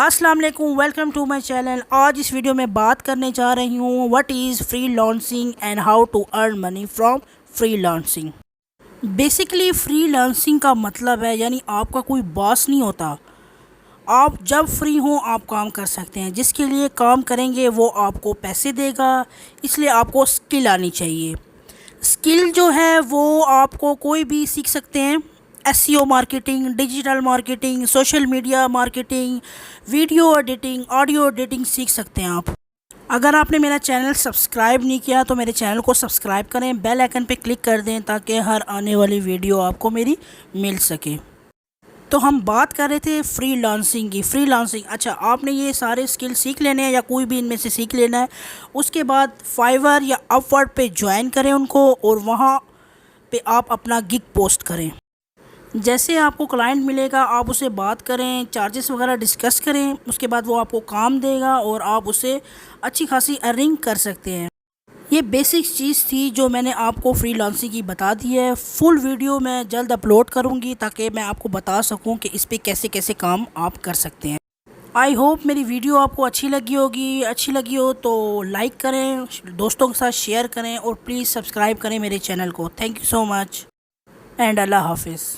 अस्सलाम वालेकुम, welcome to my channel. आज इस वीडियो में बात करने जा रही हूँ what is freelancing and how to earn money from freelancing. Basically freelancing का मतलब है यानी आपका कोई बॉस नहीं होता। आप जब फ्री हो आप काम कर सकते हैं। जिसके लिए काम करेंगे वो आपको पैसे देगा, इसलिए आपको स्किल आनी चाहिए। स्किल जो है वो आपको कोई भी सीख सकते हैं। SEO marketing, digital marketing, social media marketing, video editing, audio editing सीख सकते हैं आप। अगर आपने मेरा चैनल सब्सक्राइब नहीं किया तो मेरे चैनल को सब्सक्राइब करें, बेल आइकन पे क्लिक कर दें ताकि हर आने वाली वीडियो आपको मेरी मिल सके। तो हम बात कर रहे थे फ्रीलांसिंग की। फ्रीलांसिंग, अच्छा आपने ये सारे स्किल सीख लेने हैं या कोई भी इनमें से सीख लेना है। उसके बाद फाइवर या अपवर्ड पे ज्वाइन करें उनको और वहाँ पे आप अपना गिग पोस्ट करें। जैसे आपको क्लाइंट मिलेगा आप उससे बात करें, चार्जेस वगैरह डिस्कस करें, उसके बाद वो आपको काम देगा और आप उससे अच्छी खासी अर्निंग कर सकते हैं। ये बेसिक चीज़ थी जो मैंने आपको फ्रीलांसिंग की बता दी है। फुल वीडियो मैं जल्द अपलोड करूँगी ताकि मैं आपको बता सकूँ कि इस पे कैसे कैसे काम आप कर सकते हैं। आई होप मेरी वीडियो आपको अच्छी लगी होगी। अच्छी लगी हो तो लाइक करें, दोस्तों के साथ शेयर करें और प्लीज़ सब्सक्राइब करें मेरे चैनल को। Thank you so much and अल्लाह हाफिज़।